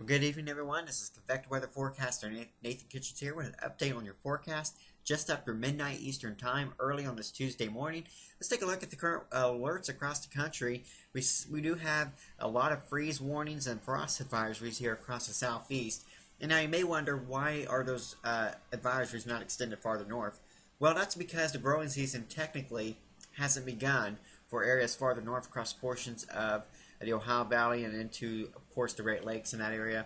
Well, good evening, everyone. This is Convective Weather Forecaster Nathan Kitchens here with an update on your forecast just after midnight Eastern Time, early on this Tuesday morning. Let's take a look at the current alerts across the country. We do have a lot of freeze warnings and frost advisories here across the southeast. And now you may wonder, why are those advisories not extended farther north? Well, that's because the growing season technically hasn't begun for areas farther north across portions of the Ohio Valley and into, of course, the Great Lakes in that area.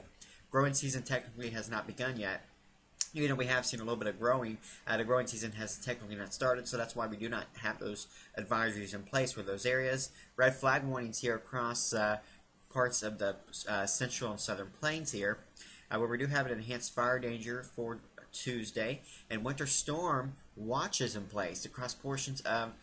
Growing season technically has not begun yet. Even though we have seen a little bit of growing, the growing season has technically not started, so that's why we do not have those advisories in place for those areas. Red flag warnings here across parts of the central and southern plains here, where we do have an enhanced fire danger for Tuesday, and winter storm watches in place across portions of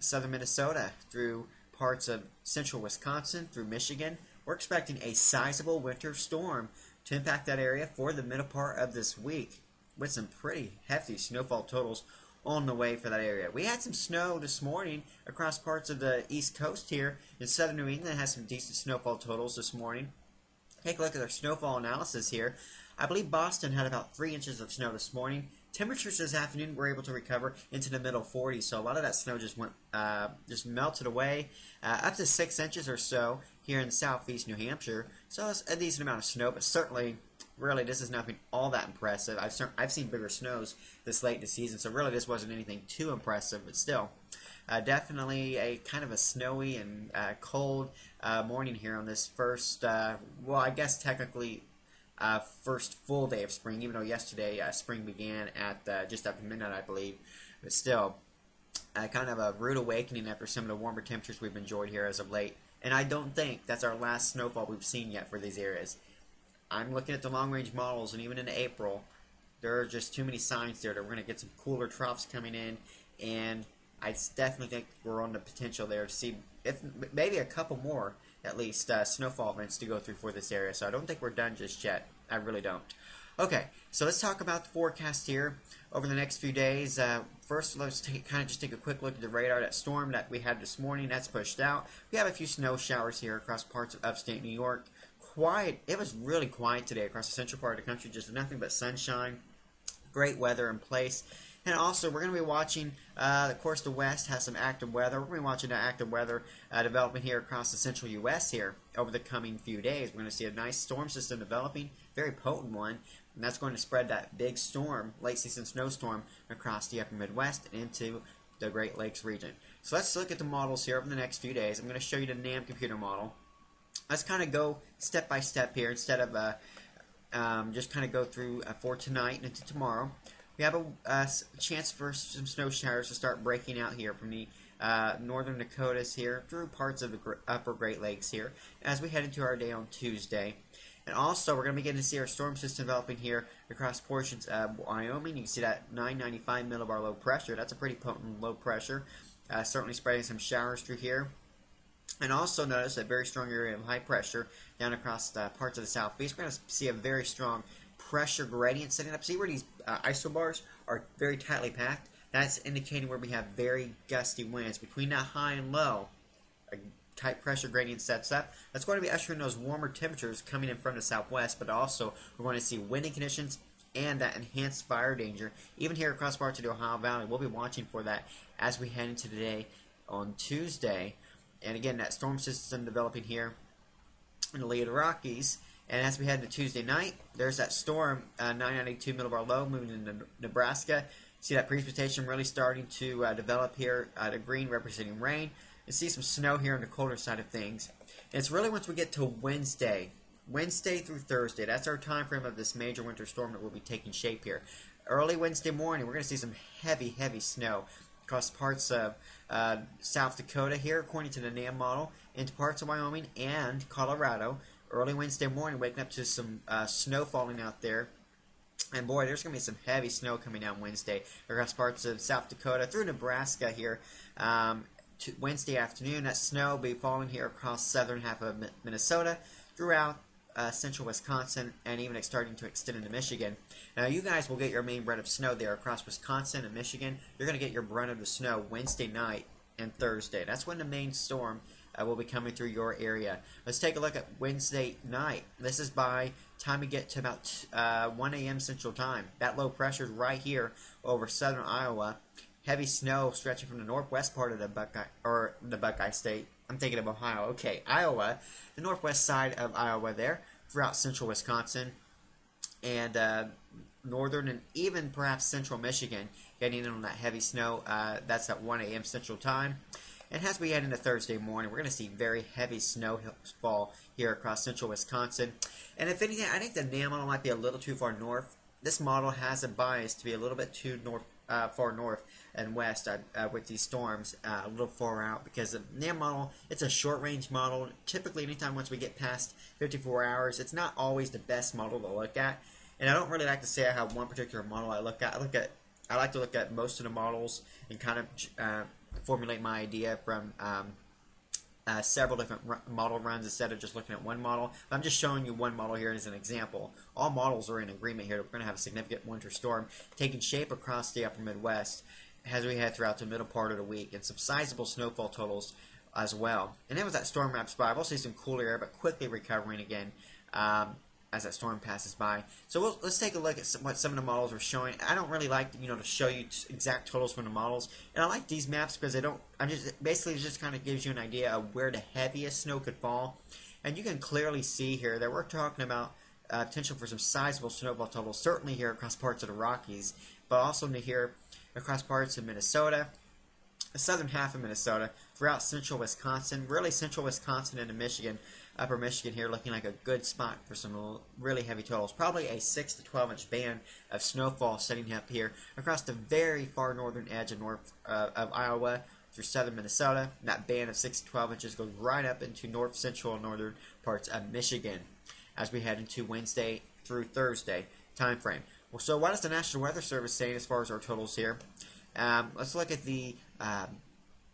southern Minnesota through parts of central Wisconsin through Michigan. We're expecting a sizable winter storm to impact that area for the middle part of this week, with some pretty hefty snowfall totals on the way for that area. We had some snow this morning across parts of the East Coast here in southern New England. Has some decent snowfall totals this morning. Take a look at our snowfall analysis here. I believe Boston had about 3 inches of snow this morning. Temperatures this afternoon were able to recover into the middle 40s, so a lot of that snow just melted away, up to 6 inches or so here in southeast New Hampshire. So it's a decent amount of snow, but certainly, really, this is nothing all that impressive. I've seen bigger snows this late in the season, so really this wasn't anything too impressive, but still. Definitely a kind of a snowy and cold morning here on this first, well, I guess technically first full day of spring, even though yesterday spring began at just after midnight, I believe. But still, kind of a rude awakening after some of the warmer temperatures we've enjoyed here as of late. And I don't think that's our last snowfall we've seen yet for these areas. I'm looking at the long-range models, and even in April, there are just too many signs there that we're going to get some cooler troughs coming in, and I definitely think we're on the potential there to see if maybe a couple more, at least, snowfall events to go through for this area. So I don't think we're done just yet. I really don't. Okay, so let's talk about the forecast here over the next few days. First, let's kind of just take a quick look at the radar. That storm that we had this morning, that's pushed out. We have a few snow showers here across parts of upstate New York. Quiet. It was really quiet today across the central part of the country. Just nothing but sunshine. Great weather in place. And also, we're going to be watching, of course, the West has some active weather. We're going to be watching that active weather development here across the central U.S. here over the coming few days. We're going to see a nice storm system developing, very potent one, and that's going to spread that big storm, late season snowstorm, across the upper Midwest and into the Great Lakes region. So let's look at the models here over the next few days. I'm going to show you the NAM computer model. Let's kind of go step by step here instead of just kind of go through for tonight and into tomorrow. We have a chance for some snow showers to start breaking out here from the northern Dakotas here through parts of the upper Great Lakes here as we head into our day on Tuesday. And also, we're going to begin to see our storm system developing here across portions of Wyoming. You can see that 995 millibar low pressure. That's a pretty potent low pressure. Certainly spreading some showers through here. And also notice a very strong area of high pressure down across parts of the southeast. We're going to see a very strong pressure gradient setting up. See where these isobars are very tightly packed? That's indicating where we have very gusty winds. Between that high and low, a tight pressure gradient sets up. That's going to be ushering those warmer temperatures coming in from the southwest, but also we're going to see windy conditions and that enhanced fire danger. Even here across parts of the Ohio Valley, we'll be watching for that as we head into the day on Tuesday. And again, that storm system developing here in the lee of the Rockies. And as we head to Tuesday night, there's that storm, 992 millibar low, moving into Nebraska. See that precipitation really starting to develop here, the green representing rain. And see some snow here on the colder side of things. And it's really once we get to Wednesday through Thursday, that's our time frame of this major winter storm that will be taking shape here. Early Wednesday morning, we're going to see some heavy, heavy snow across parts of South Dakota here, according to the NAM model, into parts of Wyoming and Colorado. Early Wednesday morning, waking up to some snow falling out there. And boy, there's going to be some heavy snow coming down Wednesday across parts of South Dakota through Nebraska here. Wednesday afternoon, that snow will be falling here across southern half of Minnesota, throughout central Wisconsin, and even starting to extend into Michigan. Now, you guys will get your main brunt of snow there across Wisconsin and Michigan. You're going to get your brunt of the snow Wednesday night and Thursday. That's when the main storm will be coming through your area. Let's take a look at Wednesday night. This is by time we get to about 1 a.m. Central Time. That low pressure is right here over southern Iowa. Heavy snow stretching from the northwest part of the Buckeye State. I'm thinking of Ohio. Okay, Iowa, the northwest side of Iowa there, throughout central Wisconsin, and northern and even perhaps central Michigan, getting in on that heavy snow. That's at 1 a.m. Central Time. And as we head into Thursday morning, we're going to see very heavy snowfall here across central Wisconsin. And if anything, I think the NAM model might be a little too far north. This model has a bias to be a little bit too far north and west with these storms, a little far out, because the NAM model, it's a short-range model. Typically, anytime once we get past 54 hours, it's not always the best model to look at. And I don't really like to say I have one particular model I look at. I like to look at most of the models and kind of formulate my idea from several different model runs instead of just looking at one model. I'm just showing you one model here as an example. All models are in agreement here. We're going to have a significant winter storm taking shape across the upper Midwest as we head throughout the middle part of the week, and some sizable snowfall totals as well. And then with that storm wraps by, we'll see some cooler air, but quickly recovering again as that storm passes by. So let's take a look at what some of the models are showing. I don't really like to show you exact totals from the models, and I like these maps because basically it just kind of gives you an idea of where the heaviest snow could fall, and you can clearly see here that we're talking about potential for some sizable snowfall totals, certainly here across parts of the Rockies, but also here across parts of Minnesota, the southern half of Minnesota, throughout central Wisconsin, really central Wisconsin into Michigan, upper Michigan here looking like a good spot for some really heavy totals. Probably a 6 to 12 inch band of snowfall setting up here across the very far northern edge of Iowa through southern Minnesota. And that band of 6 to 12 inches goes right up into north central and northern parts of Michigan as we head into Wednesday through Thursday time frame. Well, so what is the National Weather Service saying as far as our totals here? Let's look at the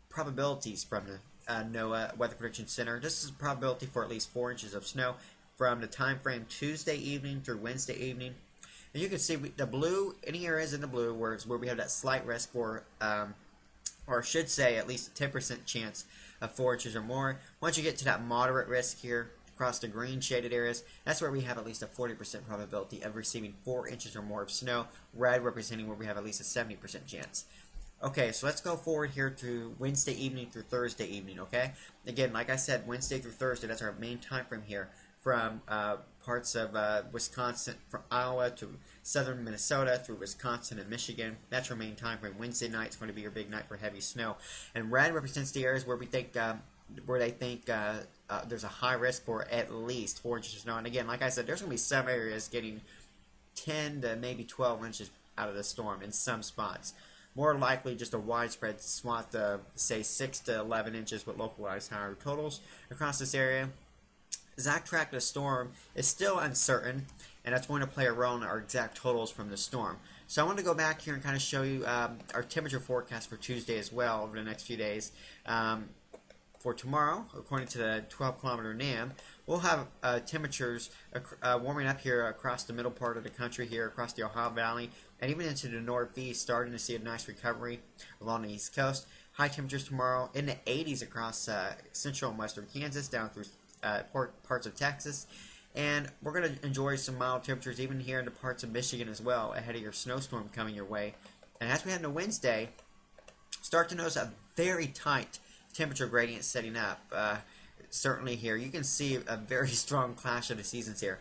probabilities from the NOAA Weather Prediction Center. This is a probability for at least 4 inches of snow from the time frame Tuesday evening through Wednesday evening. And you can see the blue, any areas in the blue where we have that slight risk for, or I should say at least a 10% chance of 4 inches or more. Once you get to that moderate risk here, across the green shaded areas, that's where we have at least a 40% probability of receiving 4 inches or more of snow. Red representing where we have at least a 70% chance. Okay, so let's go forward here to Wednesday evening through Thursday evening, okay? Again, like I said, Wednesday through Thursday, that's our main time frame here, from parts of Wisconsin, from Iowa to southern Minnesota through Wisconsin and Michigan. That's our main time frame. Wednesday night is going to be your big night for heavy snow. And red represents the areas where we think there's a high risk for at least 4 inches of snow. And again, like I said, there's going to be some areas getting 10 to maybe 12 inches out of the storm in some spots. More likely just a widespread swath of, say, 6 to 11 inches with localized higher totals across this area. The exact track of the storm is still uncertain, and that's going to play a role in our exact totals from the storm. So I want to go back here and kind of show you our temperature forecast for Tuesday as well over the next few days. For tomorrow, according to the 12-kilometer NAM, we'll have temperatures warming up here across the middle part of the country here, across the Ohio Valley, and even into the northeast, starting to see a nice recovery along the east coast. High temperatures tomorrow in the 80s across central and western Kansas, down through parts of Texas. And we're going to enjoy some mild temperatures even here in the parts of Michigan as well, ahead of your snowstorm coming your way. And as we head into Wednesday, start to notice a very tight temperature gradient setting up. Certainly here, you can see a very strong clash of the seasons here.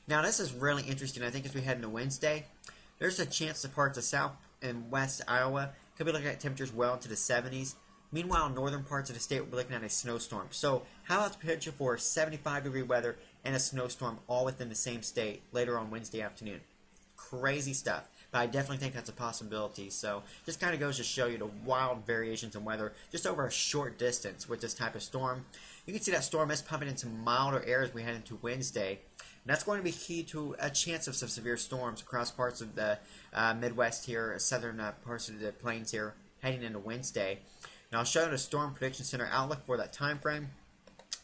Now this is really interesting. I think as we head into Wednesday, there's a chance that parts of south and west Iowa could be looking at temperatures well into the 70s. Meanwhile, northern parts of the state will be looking at a snowstorm. So how about the potential for 75-degree weather and a snowstorm all within the same state later on Wednesday afternoon? Crazy stuff. But I definitely think that's a possibility. So just kind of goes to show you the wild variations in weather just over a short distance with this type of storm. You can see that storm is pumping into milder air as we head into Wednesday. And that's going to be key to a chance of some severe storms across parts of the Midwest here, southern parts of the plains here, heading into Wednesday. Now I'll show you the Storm Prediction Center outlook for that time frame.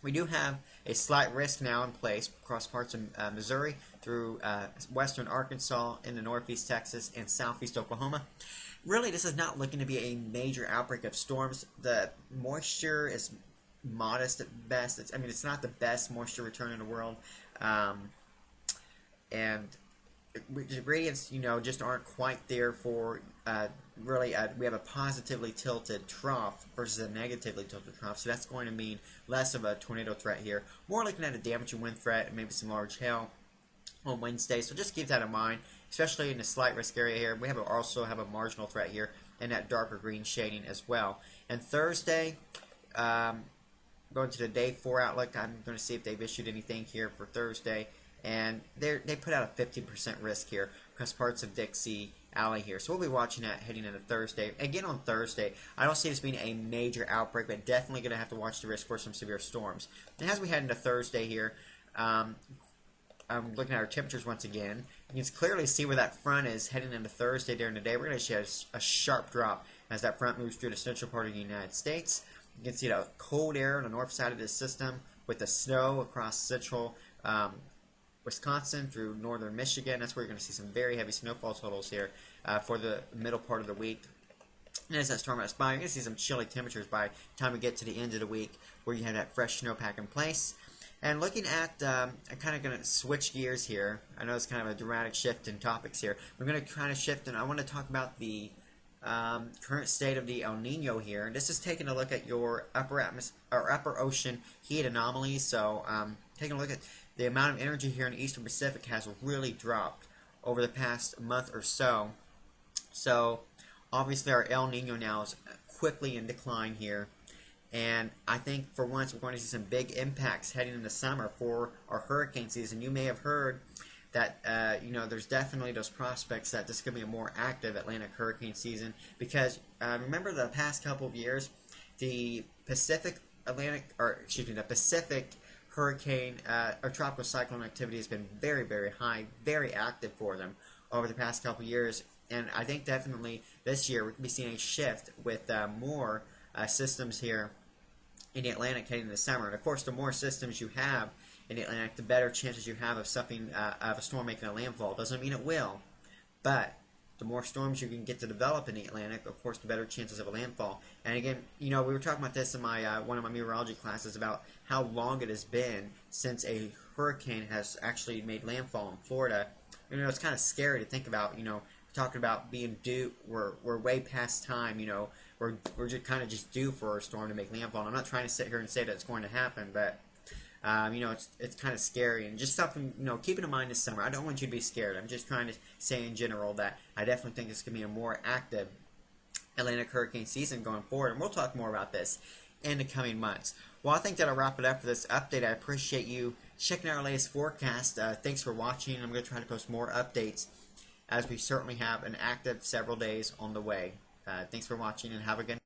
We do have a slight risk now in place across parts of Missouri through western Arkansas into northeast Texas and southeast Oklahoma. Really, this is not looking to be a major outbreak of storms. The moisture is modest at best. I mean, it's not the best moisture return in the world, and the gradients, just aren't quite there for really. We have a positively tilted trough versus a negatively tilted trough, so that's going to mean less of a tornado threat here. More looking at a damaging wind threat and maybe some large hail on Wednesday. So just keep that in mind, especially in the slight risk area here. We also have a marginal threat here and that darker green shading as well. And Thursday, going to the day 4 outlook, I'm going to see if they've issued anything here for Thursday. And they put out a 15% risk here across parts of Dixie Alley here. So we'll be watching that heading into Thursday. Again, on Thursday, I don't see this being a major outbreak, but definitely going to have to watch the risk for some severe storms. And as we head into Thursday here, I'm looking at our temperatures once again. You can clearly see where that front is heading into Thursday during the day. We're going to see a sharp drop as that front moves through the central part of the United States. You can see the cold air on the north side of this system with the snow across central Wisconsin through northern Michigan. That's where you're going to see some very heavy snowfall totals here for the middle part of the week. And as that storm moves by, you're going to see some chilly temperatures by the time we get to the end of the week where you have that fresh snowpack in place. And looking at, I'm kind of going to switch gears here. I know it's kind of a dramatic shift in topics here. We're going to kind of shift, and I want to talk about the current state of the El Nino here. And this is taking a look at your upper ocean heat anomalies. So taking a look at the amount of energy here in the Eastern Pacific has really dropped over the past month or so. So obviously our El Nino now is quickly in decline here. And I think for once we're going to see some big impacts heading into summer for our hurricane season. You may have heard that there's definitely those prospects that this could be a more active Atlantic hurricane season because remember the past couple of years, the Pacific hurricane or tropical cyclone activity has been very, very high, very active for them over the past couple of years. And I think definitely this year we're going to be seeing a shift with more systems here in the Atlantic heading into summer. And of course, the more systems you have in the Atlantic, the better chances you have of of a storm making a landfall. Doesn't mean it will, but the more storms you can get to develop in the Atlantic, of course, the better chances of a landfall. And again, we were talking about this in my one of my meteorology classes about how long it has been since a hurricane has actually made landfall in Florida. It's kind of scary to think about. Talking about being due, we're way past time. We're just kind of just due for a storm to make landfall. And I'm not trying to sit here and say that it's going to happen, but it's kind of scary and just something keep in mind this summer. I don't want you to be scared. I'm just trying to say in general that I definitely think this could be a more active Atlantic hurricane season going forward, and we'll talk more about this in the coming months. Well, I think that'll wrap it up for this update. I appreciate you checking out our latest forecast. Thanks for watching. I'm going to try to post more updates as we certainly have an active several days on the way. Thanks for watching and have a good night.